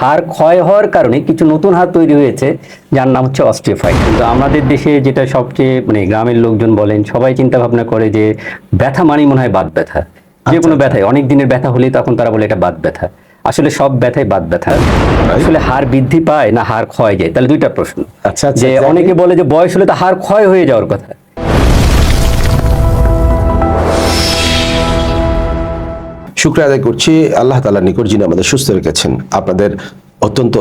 হাড় ক্ষয় হওয়ার কারণে কিছু নতুন হাড় তৈরি হয়েছে যার নাম হচ্ছে অস্টিওফাইট। কিন্তু আমাদের দেশে যেটা সবচেয়ে গ্রামের লোকজন বলেন, সবাই চিন্তা ভাবনা করে যে ব্যথা মানেই মনে হয় বাত ব্যথা। যে কোনো ব্যথায় অনেক দিনের ব্যথা হলেই তখন তারা বলে এটা বাত ব্যথা। আসলে সব ব্যথাই বাত ব্যথা। আসলে হাড় বৃদ্ধি পায় না হাড় ক্ষয় যায়, তাহলে দুইটা প্রশ্ন। যে অনেকে বলে যে বয়স হলে তো হাড় ক্ষয় হয়ে যাওয়ার কথা। শুকরিয়া আদায় করছি আল্লাহ তাআলার নিকট যিনি আমাদের সুস্থ রেখেছেন। আপনাদের অত্যন্ত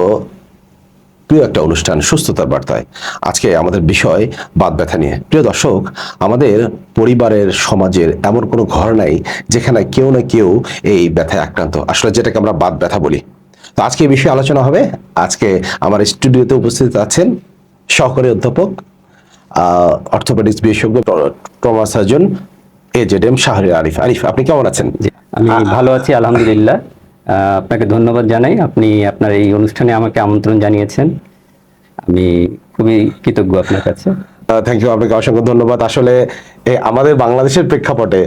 প্রিয় একটা অনুষ্ঠান সুস্থতার বার্তায় আজকে আমাদের বিষয় বাত ব্যথা নিয়ে। প্রিয় দর্শক, আমাদের পরিবারের সমাজের এমন কোনো ঘর নাই যেখানে কেউ না কেউ এই ব্যথায় আক্রান্ত, আসলে যেটাকে আমরা বাত ব্যথা বলি। তো আজকে এই বিষয়ে আলোচনা হবে। আজকে আমার স্টুডিওতে উপস্থিত আছেন সহকারী অধ্যাপক, অর্থোপেডিক্স বিশেষজ্ঞ, trauma surgeon AZM Shahriar Arif. Arif, আপনি কেমন আছেন? আমি ভালো আছি আলহামদুলিল্লাহ। আপনাকে ধন্যবাদ জানাই, আপনি আপনার এই অনুষ্ঠানে আমাকে আমন্ত্রণ জানিয়েছেন। আমি খুবই কৃতজ্ঞ আপনার কাছে। থ্যাংক ইউ, আপনাকে অসংখ্য ধন্যবাদ। আসলে আমাদের বাংলাদেশের প্রেক্ষাপটে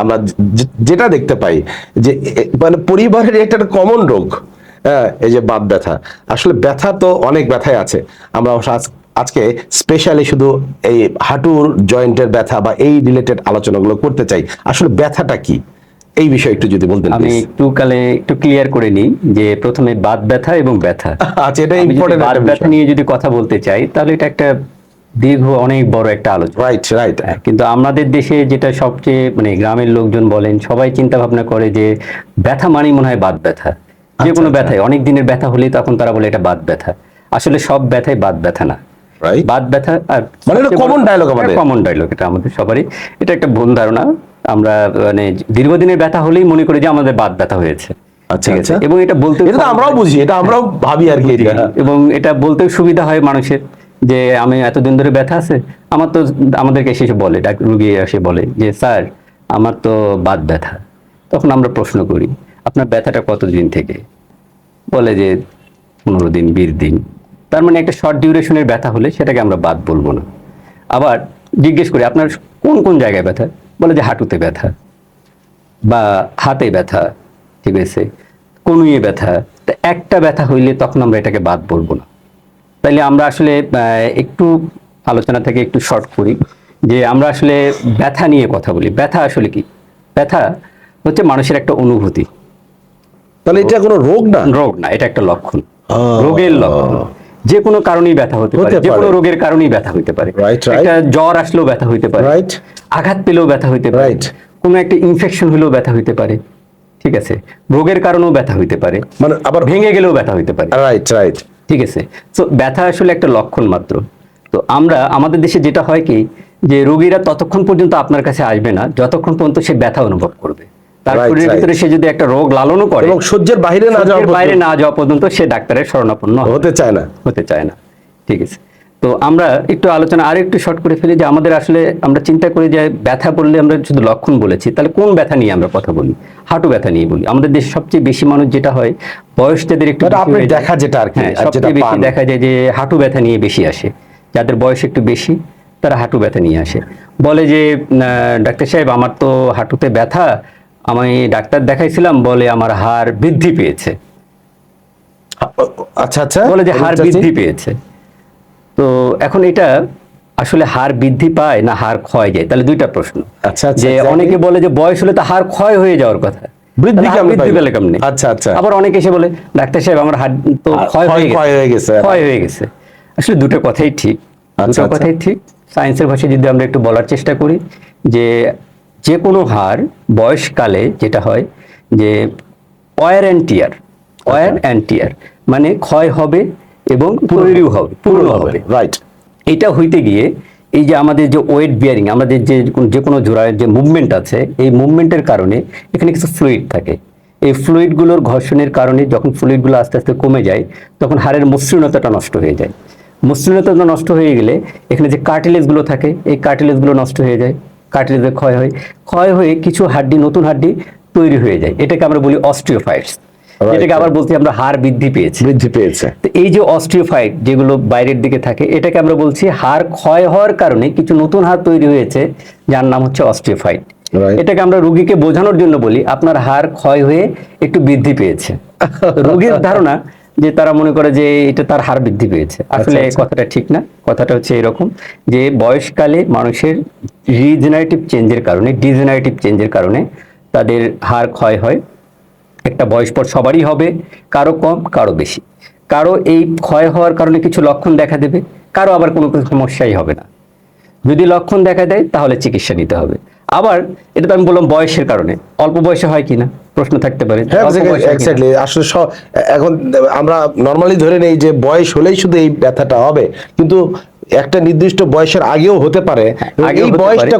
আমরা যেটা দেখতে পাই যে মানে পরিবারের একটা কমন রোগ, এই যে বাত ব্যথা। আসলে ব্যথা তো অনেক ব্যথাই আছে, আমরা আজকে স্পেশালি শুধু এই হাঁটুর জয়েন্টের ব্যথা বা এই রিলেটেড আলোচনাগুলো করতে চাই। আসলে ব্যথাটা কি, এই বিষয়ে একটু যদি বলতেন। আমি একটু ক্লিয়ার করে নিই যে প্রথমে বাত ব্যথা এবং ব্যথা। আচ্ছা, এটা ইম্পর্টেন্ট। বাত ব্যথা নিয়ে যদি কথা বলতে চাই তাহলে এটা একটা দীর্ঘ অনেক বড় একটা আলোচনা। রাইট। কিন্তু আমাদের দেশে যেটা সবচেয়ে গ্রামের লোকজন বলেন, সবাই চিন্তা ভাবনা করে যে ব্যথা মানেই মনে হয় বাত ব্যথা। যে কোনো ব্যথায় অনেক দিনের ব্যথা হলেই তখন তারা বলে এটা বাত ব্যথা। আসলে সব ব্যথাই বাত ব্যথা না। বাত ব্যথা মানে এটা কমন ডায়লগ, এটা আমাদের সবারই এটা একটা ভুল ধারণা। আমরা দীর্ঘদিনের ব্যথা হলেই মনে করি যে আমাদের বাত ব্যথা হয়েছে। আচ্ছা। এবং এটা বলতে আমরাও বুঝি, এটা আমরাও ভাবি আর কি। এবং এটা বলতেও সুবিধা হয় মানুষের যে আমি এতদিন ধরে ব্যথা আছে আমার। তো আমাদেরকে এসে বলে, রুগী এসে বলে যে স্যার আমার তো বাত ব্যথা। তখন আমরা প্রশ্ন করি আপনার ব্যথাটা কতদিন থেকে? বলে যে 15 দিন 20 দিন। তার মানে একটা শর্ট ডিউরেশনের ব্যথা হলে সেটাকে আমরা বাত বলবো না। আবার জিজ্ঞেস করি আপনার কোন কোন জায়গায় ব্যথা? বলে যে হাঁটুতে ব্যথা বা হাতে ব্যথা, ঠিক আছে, কনুইয়ে ব্যথা। তা একটা ব্যথা হইলে তখন আমরা এটাকে বাত বলবো না। তাইলে আমরা আসলে একটু আলোচনা থেকে একটু শর্ট করি যে আমরা আসলে ব্যথা নিয়ে কথা বলি। ব্যথা আসলে কি? ব্যথা হচ্ছে মানুষের একটা অনুভূতি। তাহলে এটা কোনো রোগ না? রোগ না, এটা একটা লক্ষণ, রোগের লক্ষণ। যে কোনো কারণেই ব্যথা হতে পারে, যে কোনো রোগের কারণেই ব্যথা হতে পারে। একটা জ্বর আসলেও ব্যথা হইতে পারে, আঘাত পেলেও ব্যথা হইতে পারে, কোনো একটা ইনফেকশন হলেও ব্যথা হইতে পারে, ঠিক আছে, রোগের কারণেও ব্যথা হইতে পারে, মানে আবার ভেঙে গেলেও ব্যথা হইতে পারে। রাইট, ঠিক আছে। তো ব্যথা আসলে একটা লক্ষণ মাত্র। তো আমাদের দেশে যেটা হয় কি যে রোগীরা ততক্ষণ পর্যন্ত আপনার কাছে আসবে না যতক্ষণ পর্যন্ত সে ব্যথা অনুভব করবে। তার শরীরের ভিতরে সে যদি একটা রোগ লালনও করে এবং সহ্যের বাইরে না যাওয়া পর্যন্ত সে ডাক্তারের শরণাপন্ন হতে চায় না, ঠিক আছে। তো আমরা একটু আলোচনা আর একটু শর্ট করে ফেলি যে আমাদের আসলে আমরা চিন্তা করি যে ব্যথা বললে আমরা শুধু লক্ষণ বলেছি, তাহলে কোন ব্যথা নিয়ে আমরা কথা বলি? হাঁটু ব্যথা নিয়ে বলি। আমাদের দেশে সবচেয়ে বেশি মানুষ যেটা হয় বয়স যাদের একটু দেখা যেটা আর কি সবচেয়ে বেশি দেখা যায় যে হাঁটু ব্যথা নিয়ে বেশি আসে। যাদের বয়স একটু বেশি তারা হাঁটু ব্যথা নিয়ে আসে। বলে যে ডাক্তার সাহেব আমার তো হাঁটুতে ব্যথা, আমি ডাক্তার দেখাইছিলাম, বলে আমার হাড় বৃদ্ধি পেয়েছে। আচ্ছা, বলে যে হাড় বৃদ্ধি পেয়েছে। তো এখন এটা আসলে হাড় বৃদ্ধি পায় না হাড় ক্ষয় যায়, তাহলে দুইটা প্রশ্ন। যে অনেকে বলে যে বয়স হলে তো হাড় ক্ষয় হয়ে যাওয়ার কথা, বৃদ্ধি পেলে কেমনে? আচ্ছা। আবার অনেকে এসে বলে ডাক্তার সাহেব আমার হাড় তো ক্ষয় হয়ে গেছে। আসলে দুটো কথাই ঠিক, সায়েন্সের ভাষায় যদি আমরা একটু বলার চেষ্টা করি যে কোনো হাড় বয়সকালে যেটা হয় যে ওয়ার অ্যান্ড টিয়ার, মানে ক্ষয় হবে এবং তৈরিও হবে, পুরনো হবে। রাইট। এটা হইতে গিয়ে এই যে আমাদের যে ওয়েট বিয়ারিং, আমাদের যে কোনো জোড়ার যে মুভমেন্ট আছে, এই মুভমেন্টের কারণে এখানে কিছু ফ্লুইড থাকে। এই ফ্লুইডগুলোর ঘর্ষণের কারণে যখন ফ্লুইডগুলো আস্তে আস্তে কমে যায় তখন হাড়ের মসৃণতাটা নষ্ট হয়ে যায়। মসৃণতা নষ্ট হয়ে গেলে এখানে যে কার্টিলেজগুলো থাকে এই কার্টিলেজগুলো নষ্ট হয়ে যায়, কার্টিলেজের ক্ষয় হয়ে কিছু হাড্ডি, নতুন হাড্ডি তৈরি হয়ে যায়। এটাকে আমরা বলি অস্টিওফাইটস। এটাকে আবার বলছি আমরা হাড় বৃদ্ধি পেয়েছে। তো এই যে অস্টিওফাইট যেগুলো বাইরের দিকে থাকে এটাকে আমরা বলছি হাড় ক্ষয় হওয়ার কারণে কিছু নতুন হাড় তৈরি হয়েছে যার নাম হচ্ছে অস্টিওফাইট। Right. এটাকে আমরা রোগীকে বোঝানোর জন্য বলি আপনার হাড় ক্ষয় হয়ে একটু বৃদ্ধি পেয়েছে। তো রোগীর ধারণা যে তারা মনে করে যে এটা তার হাড় বৃদ্ধি পেয়েছে, আসলে আচ্ছা। কথাটা ঠিক না। কথাটা হচ্ছে এরকম যে বয়সকালে মানুষের রিজেনারেটিভ চেঞ্জের কারণে, ডিজেনারেটিভ চেঞ্জের কারণে তাদের হাড় ক্ষয় হয়। একটা বয়স পর সবারই হবে, কারো কম কারো বেশি। কারো এই ক্ষয় হওয়ার কারণে কিছু লক্ষণ দেখা দেবে, কারো আবার কোনো কিছু সমস্যাই হবে না। যদি লক্ষণ দেখা দেয় তাহলে চিকিৎসা নিতে হবে। আবার এটা তো আমি বললাম বয়সের কারণে, অল্প বয়সে হয় কিনা প্রশ্ন থাকতে পারে। হ্যাঁ অল্প বয়সে হয় কিনা? এক্স্যাক্টলি। আসলে এখন আমরা নর্মালি ধরে নেই যে বয়স হলেই শুধু এই ব্যথাটা হবে, কিন্তু একটা নির্দিষ্ট বয়সের আগেও হতে পারে। আগেও এই হতে বয়সটা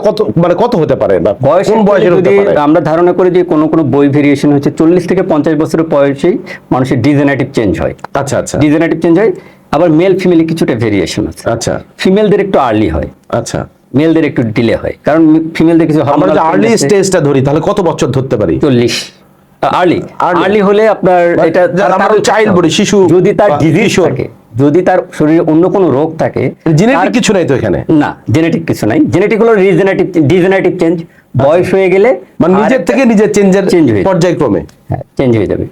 কত হতে পারে, বা কোন বয়সের হতে যদি পারে? আমরা ধারণা করি যে কোনো বই ভেরিয়েশন হচ্ছে 40 থেকে 50 বছরের বয়সেই মানুষের ডিজেনারেটিভ চেঞ্জ হয়। আচ্ছা আচ্ছা ডিজেনারেটিভ চেঞ্জ হয়। আবার মেল ফিমেলে কিছুটা ভেরিয়েশন আছে। আচ্ছা ফিমেলদের একটু আর্লি হয়, আচ্ছা। মেলদের একটু ডিলে হয়, কারণ ফিমেলদের কিছু আমরা হরমোনাল যদি আর্লি স্টেজটা ধরি তাহলে কত বছর ধরতে পারি? 40 আর্লি আর্লি হলে আপনার এটা যারা আমরা চাইল্ড বলি, শিশু যদি তার বা ডিজিজ কিশোর। থাকে, যদি তার শরীরে অন্য কোনো রোগ থাকে, জেনেটিক কিছু নাই তো এখানে? না, জেনেটিক কিছু নাই। জেনেটিক হলো ডিজেনারেটিভ চেঞ্জ। বয়স হয়ে গেলে মানে নিজের থেকে নিজের চেঞ্জের চেঞ্জ হয়ে যাবে। পর্যায়ক্রমে। হ্যাঁ, চেঞ্জ হয়ে যাবে।